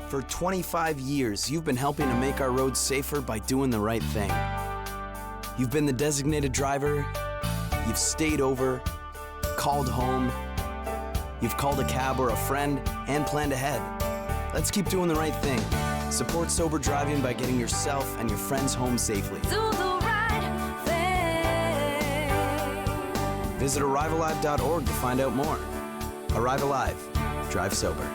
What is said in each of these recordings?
For 25 years, you've been helping to make our roads safer by doing the right thing. You've been the designated driver, you've stayed over, called home, you've called a cab or a friend, and planned ahead. Let's keep doing the right thing. Support sober driving by getting yourself and your friends home safely. Do the right thing. Visit ArriveAlive.org to find out more. Arrive Alive. Drive sober.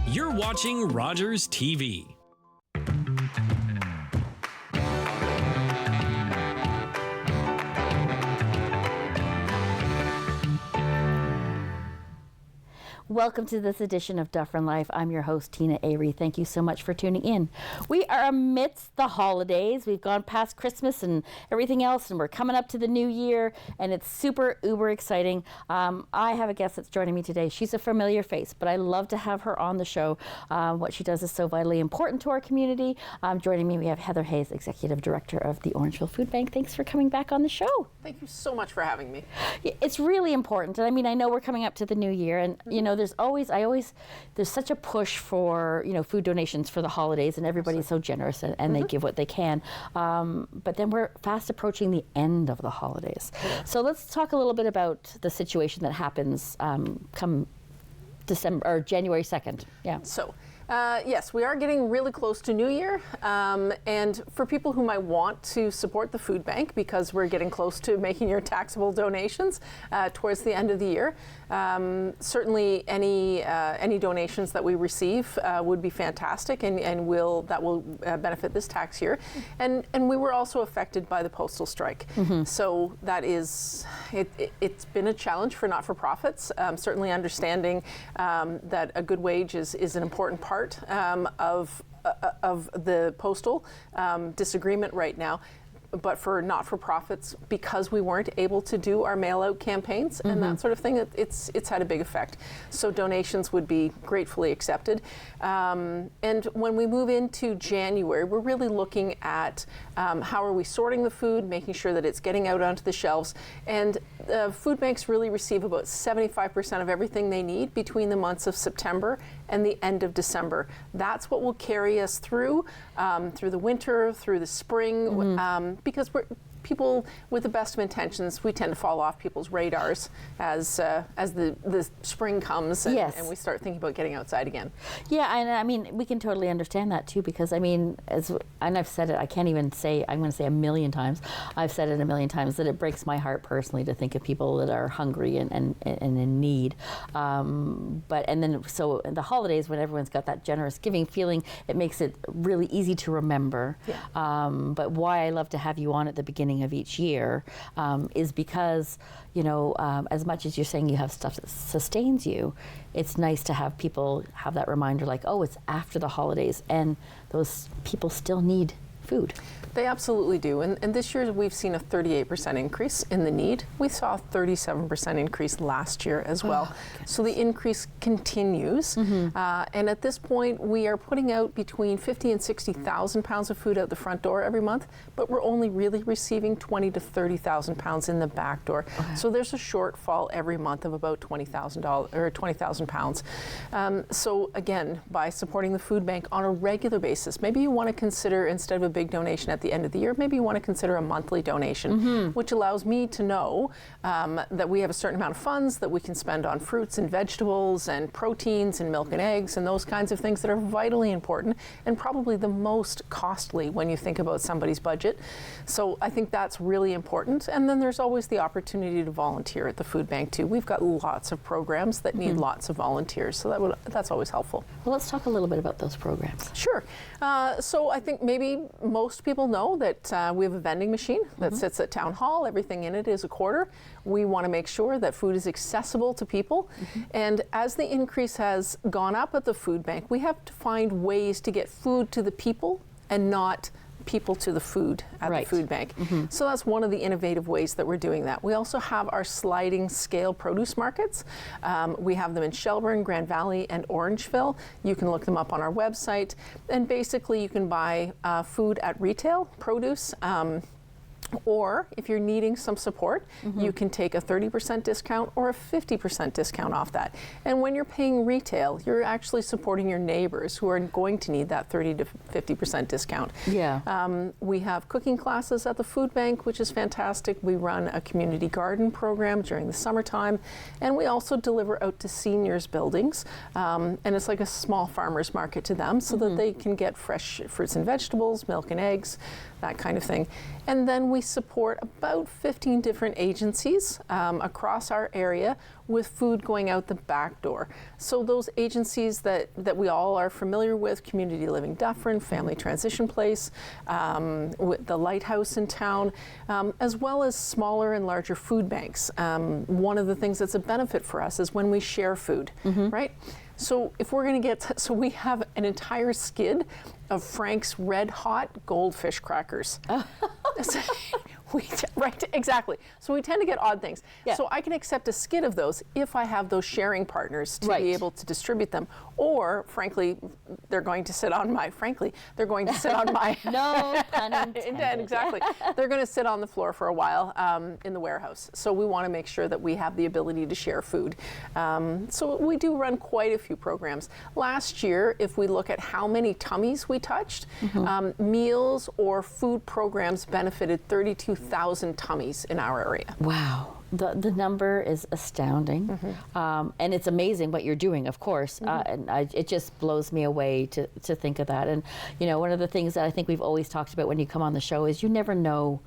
You're watching Rogers TV. Welcome to this edition of Dufferin Life. I'm your host, Teena Avery. Thank you so much for tuning in. We are amidst the holidays. We've gone past Christmas and everything else, and we're coming up to the new year, and it's super, uber exciting. I have a guest that's joining me today. She's a familiar face, but I love to have her on the show. What she does is so vitally important to our community. Joining me, we have Heather Hayes, Executive Director of the Orangeville Foodbank. Thanks for coming back on the show. Thank you so much for having me. It's really important. And I mean, I know we're coming up to the new year, and you know, there's such a push for, you know, food donations for the holidays, and everybody's so generous and they give what they can. But then we're fast approaching the end of the holidays. So let's talk a little bit about the situation that happens come December or January 2nd. Yeah. So, yes, we are getting really close to New Year. And for people who might want to support the food bank, because we're getting close to making your taxable donations towards the end of the year, certainly any donations that we receive would be fantastic, and that will benefit this tax year. And we were also affected by the postal strike. So that is, it's been a challenge for not-for-profits, certainly understanding that a good wage is an important part of the postal disagreement right now. But for not-for-profits, because we weren't able to do our mail-out campaigns and that sort of thing, it's had a big effect. So donations would be gratefully accepted. And when we move into January, we're really looking at how are we sorting the food, making sure that it's getting out onto the shelves. And food banks really receive about 75% of everything they need between the months of September and the end of December. That's what will carry us through the winter, through the spring, because people with the best of intentions, we tend to fall off people's radars as the spring comes and we start thinking about getting outside again. Yeah, and I mean, we can totally understand that too, because I mean, and I've said it, I'm going to say a million times, I've said it a million times, that it breaks my heart personally to think of people that are hungry and in need. But so in the holidays, when everyone's got that generous giving feeling, it makes it really easy to remember. Yeah. But why I love to have you on at the beginning of each year is because, you know, as much as you're saying you have stuff that sustains you, it's nice to have people have that reminder, like, oh, it's after the holidays and those people still need food. They absolutely do. And this year we've seen a 38% increase in the need. We saw a 37% increase last year as well. So the increase continues. And at this point, we are putting out between 50 and 60,000 pounds of food out the front door every month, but we're only really receiving 20 to 30,000 pounds in the back door. So there's a shortfall every month of about $20,000 or 20,000 pounds. So again, by supporting the food bank on a regular basis, maybe you want to consider, instead of a big donation at the end of the year, maybe you want to consider a monthly donation, which allows me to know that we have a certain amount of funds that we can spend on fruits and vegetables and proteins and milk and eggs and those kinds of things that are vitally important and probably the most costly when you think about somebody's budget. So I think that's really important. And then there's always the opportunity to volunteer at the food bank too. We've got lots of programs that need lots of volunteers, so that's always helpful. Well, let's talk a little bit about those programs. Sure. So I think maybe most people know that we have a vending machine that sits at Town Hall. Everything in it is a quarter. We want to make sure that food is accessible to people. And as the increase has gone up at the food bank, we have to find ways to get food to the people and not people to the food at the food bank. So that's one of the innovative ways that we're doing that. We also have our sliding scale produce markets. We have them in Shelburne, Grand Valley, and Orangeville. You can look them up on our website. And basically you can buy food at retail, produce, Or if you're needing some support, you can take a 30% discount or a 50% discount off that. And when you're paying retail, you're actually supporting your neighbors who are going to need that 30 to 50% discount. Yeah. We have cooking classes at the food bank, which is fantastic. We run a community garden program during the summertime, and we also deliver out to seniors' buildings. And it's like a small farmer's market to them so that they can get fresh fruits and vegetables, milk and eggs, that kind of thing. And then we support about 15 different agencies across our area with food going out the back door. So those agencies that we all are familiar with, Community Living Dufferin, Family Transition Place, with the Lighthouse in town, as well as smaller and larger food banks. One of the things that's a benefit for us is when we share food, right? So if we're going to get, so we have an entire skid of Frank's Red Hot Goldfish crackers. Right, exactly. So we tend to get odd things. Yeah. So I can accept a skid of those if I have those sharing partners to Right. be able to distribute them. Or, frankly, they're going to sit on my, No pun intended. Exactly. They're going to sit on the floor for a while in the warehouse. So we want to make sure that we have the ability to share food. So we do run quite a few programs. Last year, if we look at how many tummies we touched, meals or food programs benefited 32,000 tummies in our area. Wow. The number is astounding. And it's amazing what you're doing, of course. And it just blows me away to think of that. And, you know, one of the things that I think we've always talked about when you come on the show is you never know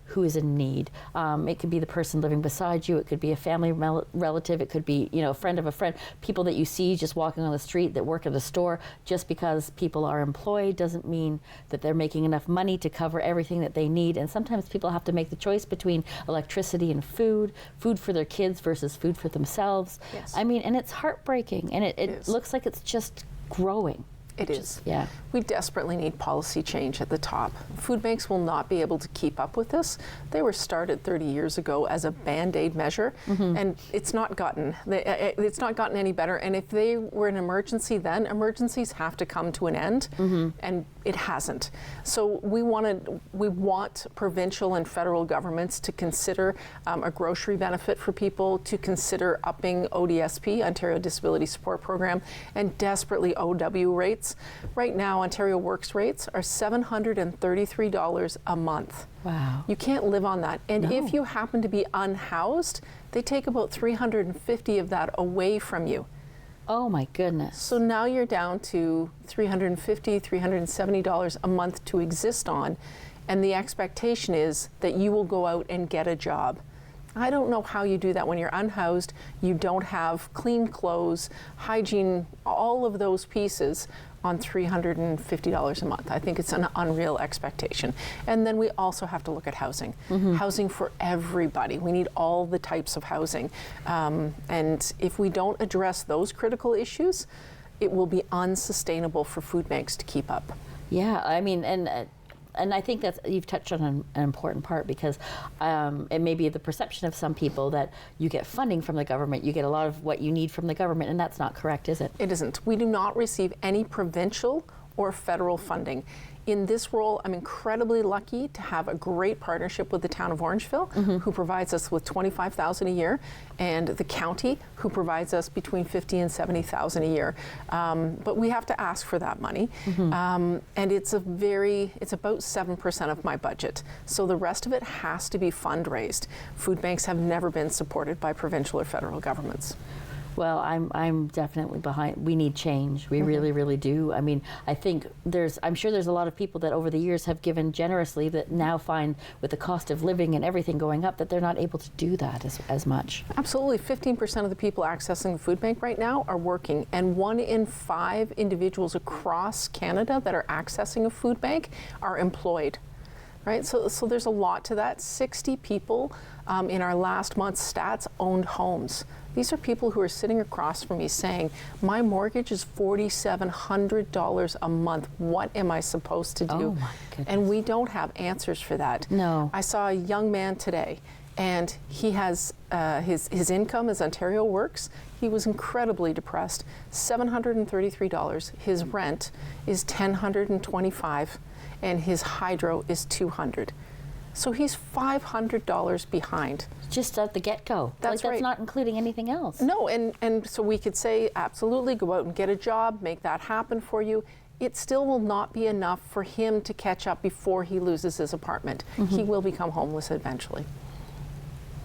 who is in need. It could be the person living beside you. It could be a family relative. It could be, you know, a friend of a friend. People that you see just walking on the street that work at a store. Just because people are employed doesn't mean that they're making enough money to cover everything that they need. And sometimes people have to make the choice between electricity and food for their kids versus food for themselves. Yes. I mean, and it's heartbreaking. And it is. looks like it's just growing. It is. Yeah. We desperately need policy change at the top. Food banks will not be able to keep up with this. They were started 30 years ago as a Band-Aid measure, and it's not gotten any better. And if they were an emergency then, emergencies have to come to an end, and it hasn't. So we want provincial and federal governments to consider a grocery benefit for people, to consider upping ODSP, Ontario Disability Support Program, and desperately OW rates. Right now, Ontario Works rates are $733 a month. Wow. You can't live on that. And No. if you happen to be unhoused, they take about $350 of that away from you. Oh my goodness. So now you're down to $350, $370 a month to exist on, and the expectation is that you will go out and get a job. I don't know how you do that when you're unhoused, you don't have clean clothes, hygiene, all of those pieces on $350 a month. I think it's an unreal expectation. And then we also have to look at housing. Housing for everybody. We need all the types of housing. And if we don't address those critical issues, it will be unsustainable for food banks to keep up. Yeah, I mean, and I think that's, you've touched on an important part, because it may be the perception of some people that you get funding from the government, you get a lot of what you need from the government, and that's not correct, is it? It isn't. We do not receive any provincial or federal funding. In this role, I'm incredibly lucky to have a great partnership with the town of Orangeville, who provides us with $25,000 a year, and the county, who provides us between $50,000 and $70,000 a year. But we have to ask for that money, and it's about 7% of my budget. So the rest of it has to be fundraised. Food banks have never been supported by provincial or federal governments. Well, I'm definitely behind. We need change. We really, really do. I mean, I'm sure there's a lot of people that over the years have given generously that now find, with the cost of living and everything going up, that they're not able to do that as much. Absolutely. 15% of the people accessing the food bank right now are working, and 1 in 5 individuals across Canada that are accessing a food bank are employed. Right, so there's a lot to that. 60 people in our last month's stats owned homes. These are people who are sitting across from me saying, my mortgage is $4,700 a month. What am I supposed to do? Oh my goodness. And we don't have answers for that. No. I saw a young man today, and he has his income is Ontario Works. He was incredibly depressed. $733. His rent is $1,025, and his hydro is $200. So he's $500 behind. Just at the get-go. That's That's right. not including anything else. No, and so we could say, absolutely, go out and get a job, make that happen for you. It still will not be enough for him to catch up before he loses his apartment. He will become homeless eventually.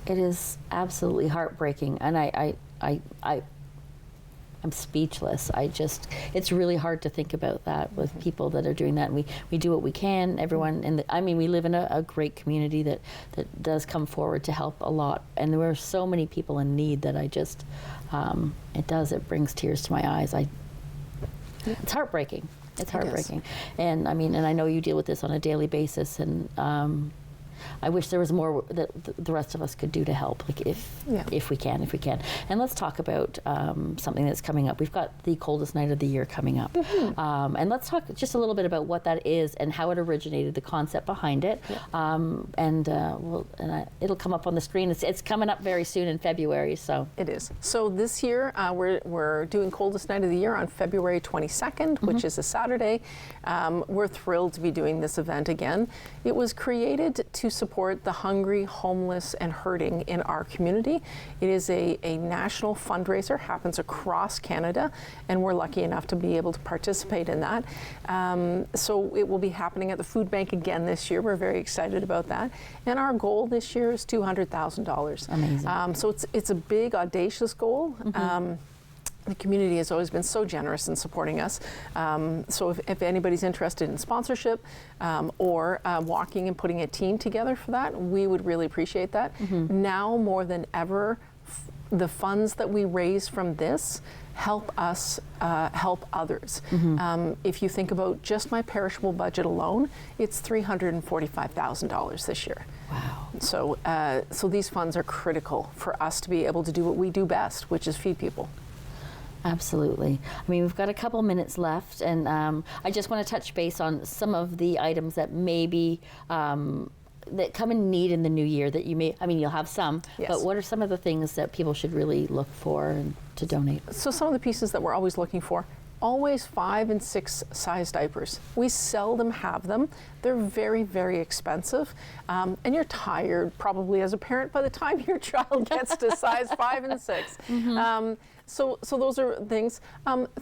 It is absolutely heartbreaking, and I'm speechless. It's really hard to think about that with people that are doing that. And we do what we can. Everyone, we live in a great community that does come forward to help a lot. And there are so many people in need that it brings tears to my eyes. It's heartbreaking. It's heartbreaking. And I know you deal with this on a daily basis, and I wish there was more that the rest of us could do to help, if we can. And let's talk about something that's coming up. We've got the coldest night of the year coming up. And let's talk just a little bit about what that is and how it originated, the concept behind it. It'll come up on the screen. It's coming up very soon in February. So it is. So this year we're doing coldest night of the year on February 22nd, which is a Saturday. We're thrilled to be doing this event again. It was created to support the hungry, homeless, and hurting in our community. It is a national fundraiser, happens across Canada, and we're lucky enough to be able to participate in that. So it will be happening at the Foodbank again this year. We're very excited about that. And our goal this year is $200,000. Amazing. So it's a big, audacious goal. The community has always been so generous in supporting us. So if anybody's interested in sponsorship or walking and putting a team together for that, we would really appreciate that. Now more than ever, the funds that we raise from this help us help others. If you think about just my perishable budget alone, it's $345,000 this year. Wow. So these funds are critical for us to be able to do what we do best, which is feed people. Absolutely. We've got a couple minutes left, and I just want to touch base on some of the items that maybe that come in need in the new year that you may, you'll have some, but what are some of the things that people should really look for and to donate? So some of the pieces that we're always looking for, always 5 and 6 size diapers. We seldom have them. They're very, very expensive. And you're tired probably as a parent by the time your child gets to size 5 and 6. So those are things.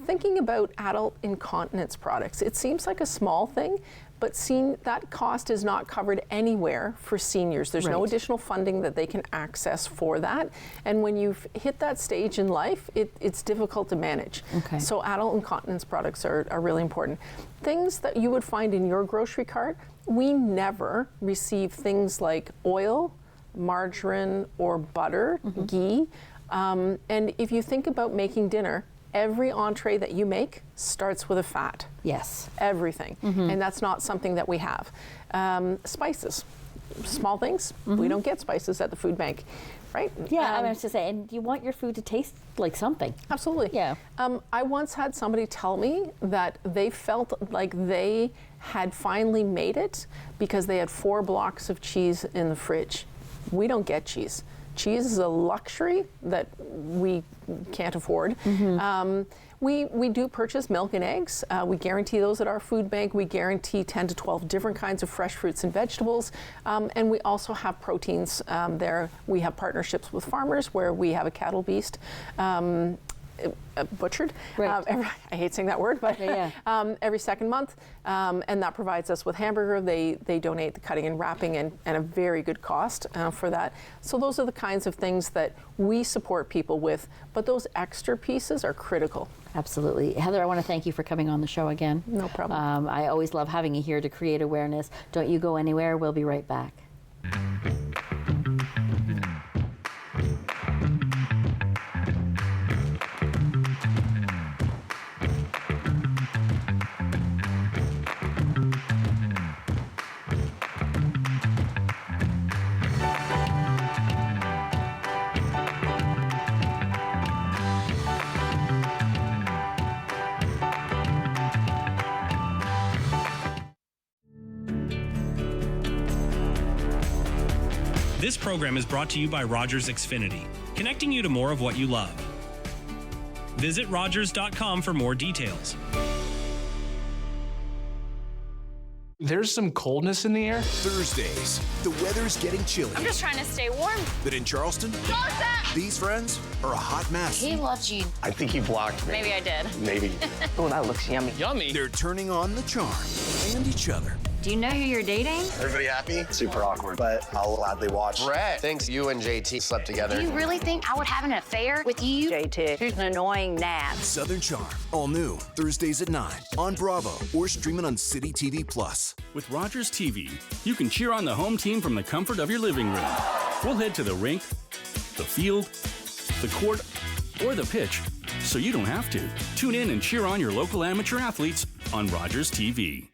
Thinking about adult incontinence products, it seems like a small thing, but that cost is not covered anywhere for seniors. There's no additional funding that they can access for that. And when you've hit that stage in life, it's difficult to manage. So adult incontinence products are really important. Things that you would find in your grocery cart, we never receive things like oil, margarine, or butter, ghee. And if you think about making dinner, every entree that you make starts with a fat. Yes. Everything. And that's not something that we have. Spices, small things. We don't get spices at the food bank, right? Yeah, I was to say, and you want your food to taste like something. Absolutely. Yeah. I once had somebody tell me that they felt like they had finally made it because they had 4 blocks of cheese in the fridge. We don't get cheese. Cheese is a luxury that we can't afford. We do purchase milk and eggs. We guarantee those at our food bank. We guarantee 10 to 12 different kinds of fresh fruits and vegetables. And we also have proteins there. We have partnerships with farmers where we have a cattle beast butchered. I hate saying that word, but every second month. And that provides us with hamburger. They donate the cutting and wrapping and a very good cost for that. So those are the kinds of things that we support people with, but those extra pieces are critical. Absolutely. Heather, I want to thank you for coming on the show again. No problem. I always love having you here to create awareness. Don't you go anywhere. We'll be right back. This program is brought to you by Rogers Xfinity, connecting you to more of what you love. Visit Rogers.com for more details. There's some coldness in the air. Thursdays, the weather's getting chilly. I'm just trying to stay warm. But in Charleston, these friends are a hot mess. He loves you. I think he blocked me. Maybe I did. Maybe. Oh, that looks yummy. Yummy. They're turning on the charm and each other. Do you know who you're dating? Everybody happy? Super awkward, but I'll gladly watch. Brett thinks you and JT slept together. Do you really think I would have an affair with you? JT, she's an annoying gnat. Southern Charm, all new, Thursdays at 9 on Bravo or streaming on City TV Plus. With Rogers TV, you can cheer on the home team from the comfort of your living room. We'll head to the rink, the field, the court, or the pitch, so you don't have to. Tune in and cheer on your local amateur athletes on Rogers TV.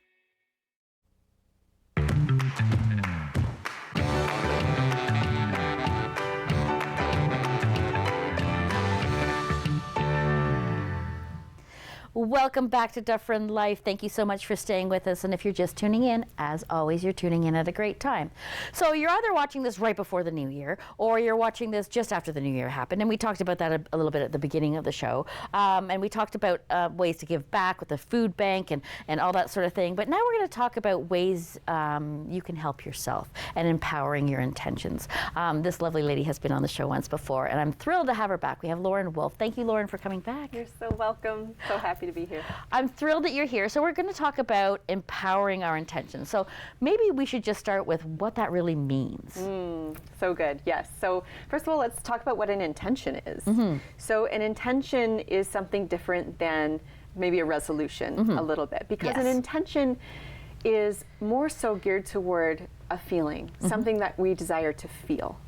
Welcome back to Dufferin Life. Thank you so much for staying with us. And if you're just tuning in, as always, you're tuning in at a great time. So you're either watching this right before the new year, or you're watching this just after the new year happened. And we talked about that a little bit at the beginning of the show. And we talked about ways to give back with the food bank and all that sort of thing. But now we're going to talk about ways you can help yourself and empowering your intentions. This lovely lady has been on the show once before, and I'm thrilled to have her back. We have Lauren Wolf. Thank you, Lauren, for coming back. You're so welcome. So happy to be here. I'm thrilled that you're here. So we're going to talk about empowering our intentions. So maybe we should just start with what that really means. So good. Yes. So first of all, let's talk about what an intention is. So an intention is something different than maybe a resolution a little bit, because an intention is more so geared toward a feeling, something that we desire to feel.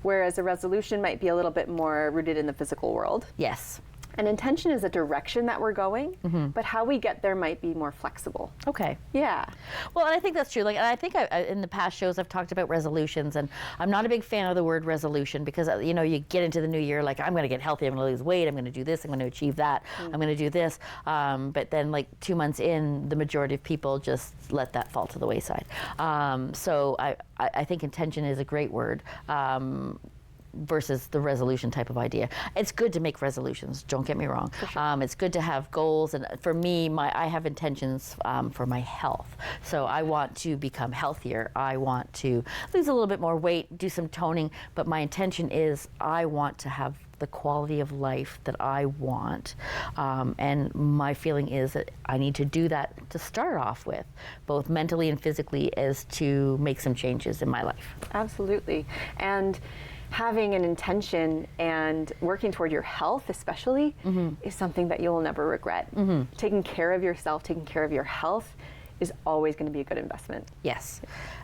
Whereas a resolution might be a little bit more rooted in the physical world. Yes. An intention is a direction that we're going, but how we get there might be more flexible. Okay. Yeah. Well, and I think that's true. Like, and I think in the past shows I've talked about resolutions, and I'm not a big fan of the word resolution because you know, you get into the new year like, I'm going to get healthy, I'm going to lose weight, I'm going to do this, I'm going to achieve that, I'm going to do this. But then like 2 months in, the majority of people just let that fall to the wayside. So I think intention is a great word. Versus the resolution type of idea. It's good to make resolutions, don't get me wrong. Sure. It's good to have goals, and for me, I have intentions for my health. So I want to become healthier. I want to lose a little bit more weight, do some toning, but my intention is I want to have the quality of life that I want. And my feeling is that I need to do that to start off with, both mentally and physically, as to make some changes in my life. Absolutely. And having an intention and working toward your health especially is something that you'll never regret. Taking care of yourself, taking care of your health is always going to be a good investment. Yes,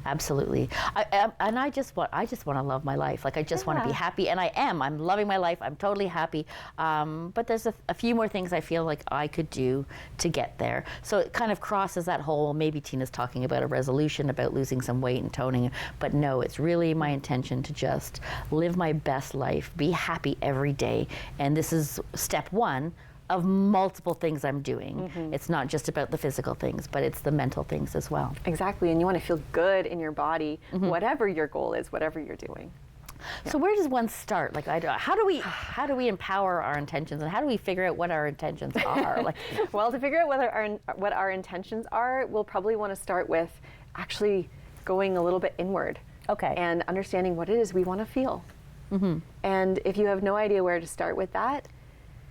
absolutely. I just want to love my life. Like I just want to be happy, and I am. I'm loving my life. I'm totally happy. But there's a few more things I feel like I could do to get there. So it kind of crosses that whole. Maybe Teena's talking about a resolution about losing some weight and toning, but no, it's really my intention to just live my best life, be happy every day, and this is step one of multiple things I'm doing. It's not just about the physical things, but it's the mental things as well. Exactly, and you want to feel good in your body, whatever your goal is, whatever you're doing. So where does one start? Like, how do we empower our intentions, and how do we figure out what our intentions are? Like, well, to figure out what our intentions are, we'll probably want to start with actually going a little bit inward. Okay. And understanding what it is we want to feel. And if you have no idea where to start with that,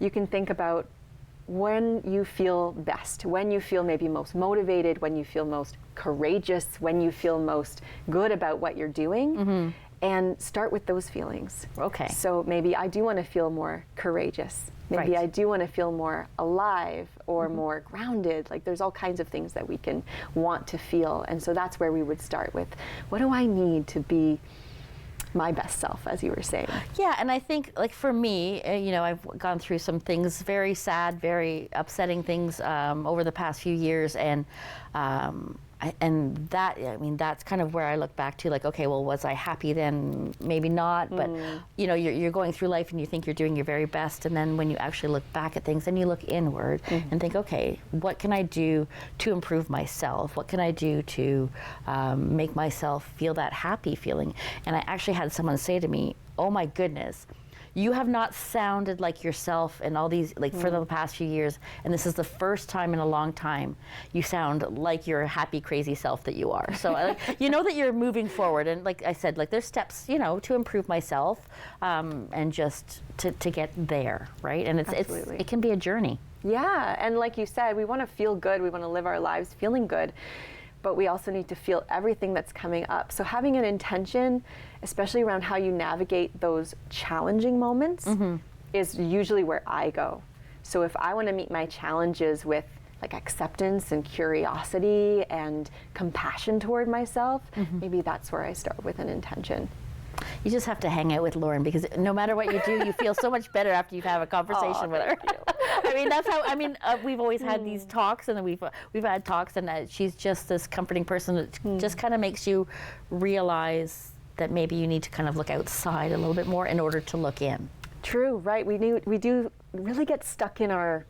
you can think about when you feel best, when you feel maybe most motivated, when you feel most courageous, when you feel most good about what you're doing, and start with those feelings. Okay. So maybe I do want to feel more courageous. Maybe I do want to feel more alive or more grounded. Like there's all kinds of things that we can want to feel. And so that's where we would start with, what do I need to be my best self, as you were saying? Yeah, and I think, like for me, you know, I've gone through some things, very sad, very upsetting things over the past few years, and that's kind of where I look back to, like, okay, well, was I happy then? Maybe not, but you know, you're going through life and you think you're doing your very best, and then when you actually look back at things, then you look inward and think, okay, what can I do to improve myself? What can I do to make myself feel that happy feeling? And I actually had someone say to me, oh my goodness, you have not sounded like yourself in all these, like for the past few years, and this is the first time in a long time you sound like your happy, crazy self that you are. So you know that you're moving forward, and like I said, like there's steps, you know, to improve myself, and just to get there, right? And it can be a journey. Yeah, and like you said, we want to feel good, we want to live our lives feeling good, but we also need to feel everything that's coming up. So having an intention, especially around how you navigate those challenging moments, is usually where I go. So if I want to meet my challenges with like acceptance and curiosity and compassion toward myself, maybe that's where I start with an intention. You just have to hang out with Lauren, because no matter what you do, you feel so much better after you have a conversation with her. I mean, that's how. I mean, we've always had these talks, and then we've had talks, and she's just this comforting person that just kind of makes you realize that maybe you need to kind of look outside a little bit more in order to look in. True, right? We do really get stuck in our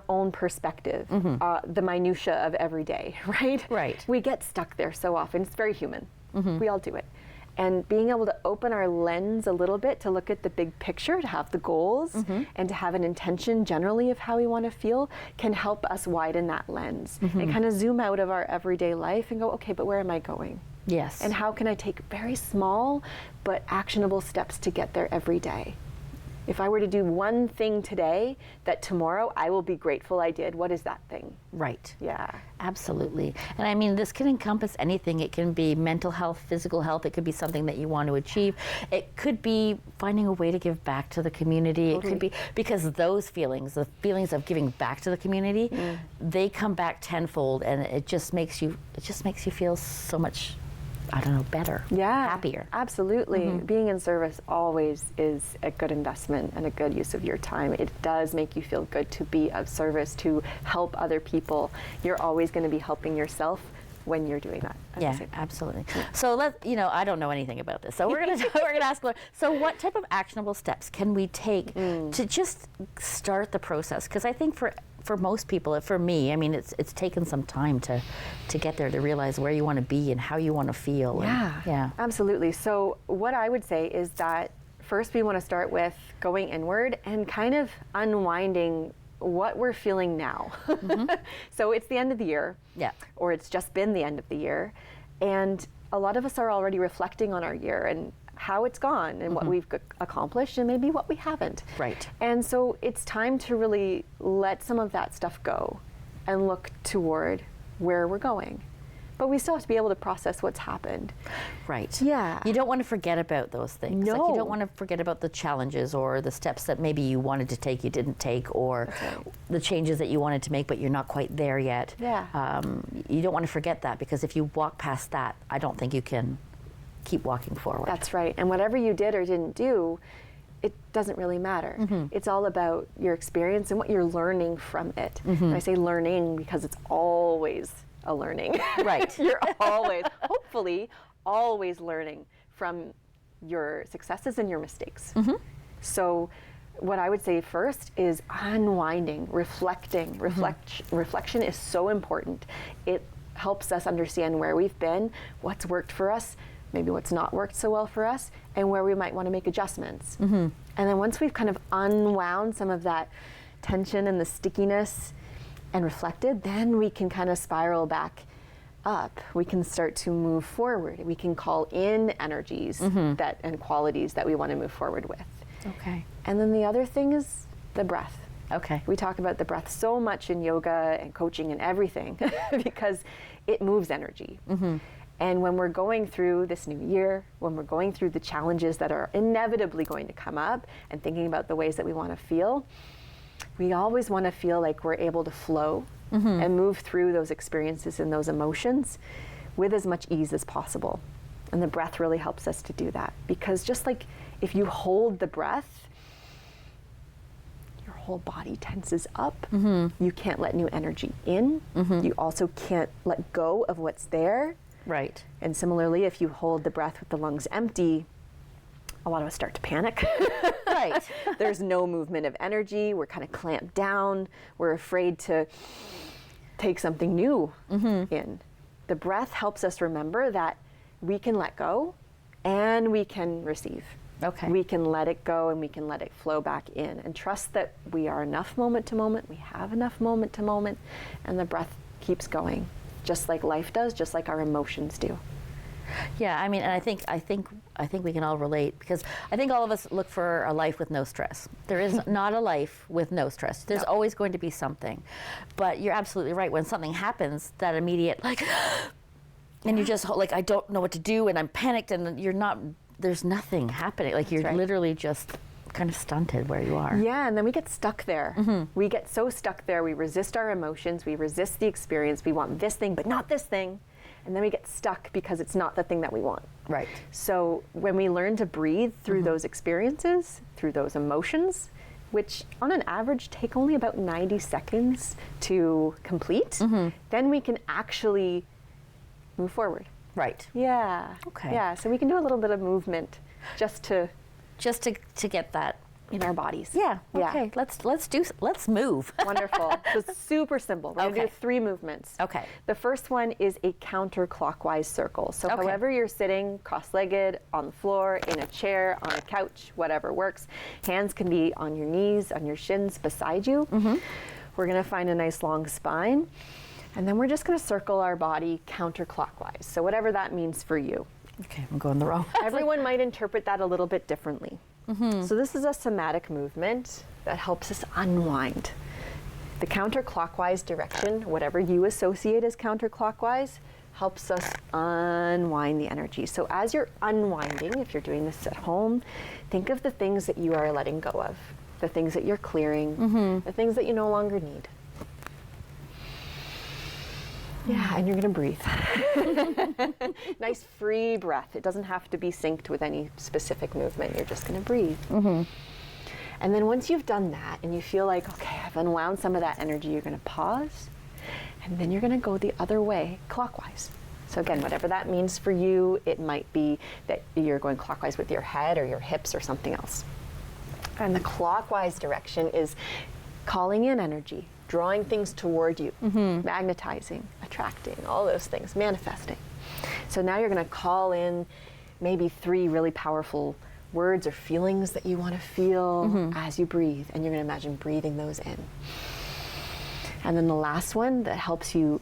own perspective, the minutia of every day, right? Right. We get stuck there so often. It's very human. We all do it. And being able to open our lens a little bit to look at the big picture, to have the goals, and to have an intention generally of how we want to feel can help us widen that lens and kind of zoom out of our everyday life and go, okay, but where am I going? Yes. And how can I take very small but actionable steps to get there every day? If I were to do one thing today that tomorrow I will be grateful I did, what is that thing? Right. Yeah. Absolutely. And I mean, this can encompass anything. It can be mental health, physical health. It could be something that you want to achieve. It could be finding a way to give back to the community. Totally. It could be, because those feelings, the feelings of giving back to the community, they come back tenfold, and it just makes you feel so much, I don't know, better, happier. Absolutely. Being in service always is a good investment and a good use of your time. It does make you feel good to be of service, to help other people. You're always going to be helping yourself when you're doing that. Yeah, absolutely. So I don't know anything about this. So we're gonna ask Laura. So what type of actionable steps can we take to just start the process? Because I think for most people, for me, I mean, it's taken some time to get there, to realize where you want to be and how you want to feel. Yeah, absolutely. So what I would say is that first we want to start with going inward and kind of unwinding what we're feeling now. So it's the end of the year, or it's just been the end of the year, and a lot of us are already reflecting on our year and how it's gone and what we've accomplished and maybe what we haven't. Right. And so it's time to really let some of that stuff go and look toward where we're going. But we still have to be able to process what's happened. Right. Yeah. You don't want to forget about those things. No. Like, you don't want to forget about the challenges or the steps that maybe you wanted to take, you didn't take, or the changes that you wanted to make, but you're not quite there yet. Yeah. You don't want to forget that, because if you walk past that, I don't think you can keep walking forward. That's right. And whatever you did or didn't do, it doesn't really matter. It's all about your experience and what you're learning from it. And I say learning because it's always a learning. Right. You're always, hopefully, always learning from your successes and your mistakes. So what I would say first is unwinding, reflecting. Reflection is so important. It helps us understand where we've been, what's worked for us, maybe what's not worked so well for us, and where we might want to make adjustments. And then once we've kind of unwound some of that tension and the stickiness and reflected, then we can kind of spiral back up. We can start to move forward. We can call in energies that and qualities that we want to move forward with. Okay. And then the other thing is the breath. Okay. We talk about the breath so much in yoga and coaching and everything because it moves energy. And when we're going through this new year, when we're going through the challenges that are inevitably going to come up and thinking about the ways that we want to feel, we always want to feel like we're able to flow and move through those experiences and those emotions with as much ease as possible. And the breath really helps us to do that, because just like if you hold the breath, your whole body tenses up. You can't let new energy in. You also can't let go of what's there. Right. And similarly, if you hold the breath with the lungs empty, a lot of us start to panic. Right. There's no movement of energy. We're kind of clamped down. We're afraid to take something new in. The breath helps us remember that we can let go and we can receive. Okay. We can let it go and we can let it flow back in and trust that we are enough moment to moment, we have enough moment to moment, and the breath keeps going, just like life does, just like our emotions do. Yeah, I mean, and I think we can all relate, because I think all of us look for a life with no stress. There is not a life with no stress. There's always going to be something. But you're absolutely right. When something happens, that immediate, like, and you're just like, I don't know what to do, and I'm panicked, and you're not, there's nothing happening. Like, you're literally just kind of stunted where you are. Yeah, and then we get stuck there. We get so stuck there, we resist our emotions, we resist the experience, we want this thing, but not this thing. And then we get stuck because it's not the thing that we want. Right. So when we learn to breathe through those experiences, through those emotions, which on an average take only about 90 seconds to complete, then we can actually move forward. Right. Yeah. Okay. Yeah, so we can do a little bit of movement just to get that in our bodies. Yeah. Yeah. Okay. Let's move. Wonderful. So it's super simple. We're going to do 3 movements. Okay. The first one is a counterclockwise circle. So however you're sitting, cross-legged, on the floor, in a chair, on a couch, whatever works. Hands can be on your knees, on your shins, beside you. We're going to find a nice long spine. And then we're just going to circle our body counterclockwise. So whatever that means for you. Okay, I'm going the wrong. Everyone might interpret that a little bit differently. So this is a somatic movement that helps us unwind. The counterclockwise direction, whatever you associate as counterclockwise, helps us unwind the energy. So as you're unwinding, if you're doing this at home, think of the things that you are letting go of, the things that you're clearing, the things that you no longer need. Yeah, and you're going to breathe. Nice free breath. It doesn't have to be synced with any specific movement. You're just going to breathe. And then once you've done that and you feel like, okay, I've unwound some of that energy, you're going to pause. And then you're going to go the other way, clockwise. So again, whatever that means for you, it might be that you're going clockwise with your head or your hips or something else. And the clockwise direction is calling in energy, drawing things toward you, magnetizing, attracting, all those things, manifesting. So now you're going to call in maybe 3 really powerful words or feelings that you want to feel as you breathe, and you're going to imagine breathing those in. And then the last one that helps you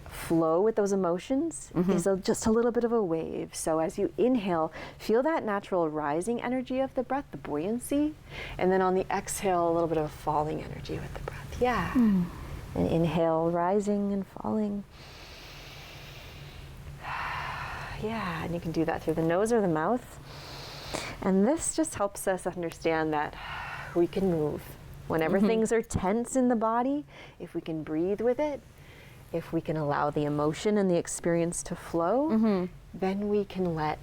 flow with those emotions is just a little bit of a wave. So as you inhale, feel that natural rising energy of the breath, the buoyancy, and then on the exhale, a little bit of falling energy with the breath. Yeah. And inhale, rising and falling. Yeah, and you can do that through the nose or the mouth. And this just helps us understand that we can move. Whenever things are tense in the body, if we can breathe with it, if we can allow the emotion and the experience to flow, then we can let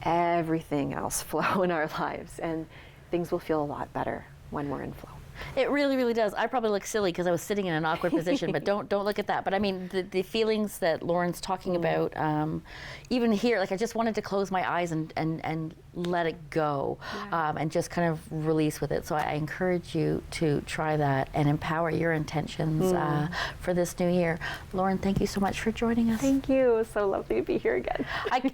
everything else flow in our lives, and things will feel a lot better when we're in flow. It really, really does. I probably look silly because I was sitting in an awkward position, but don't look at that. But I mean, the feelings that Lauren's talking about, even here, like I just wanted to close my eyes and let it go, and just kind of release with it. So I encourage you to try that and empower your intentions for this new year. Lauren, thank you so much for joining us. Thank you. It's so lovely to be here again.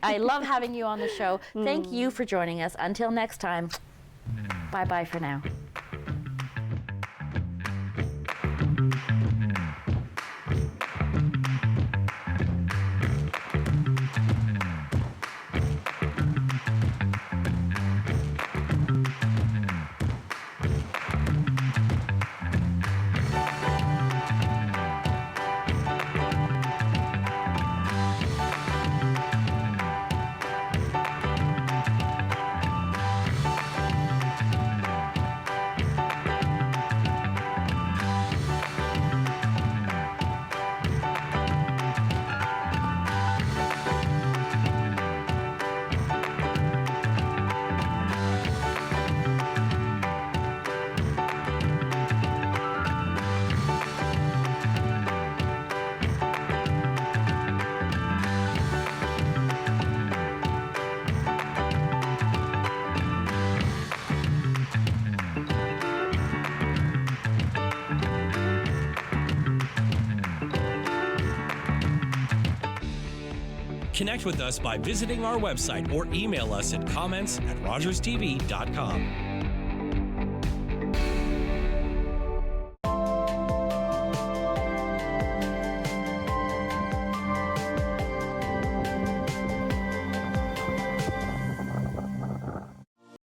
I love having you on the show. Thank you for joining us. Until next time, bye-bye for now. Connect with us by visiting our website or email us at comments@rogerstv.com.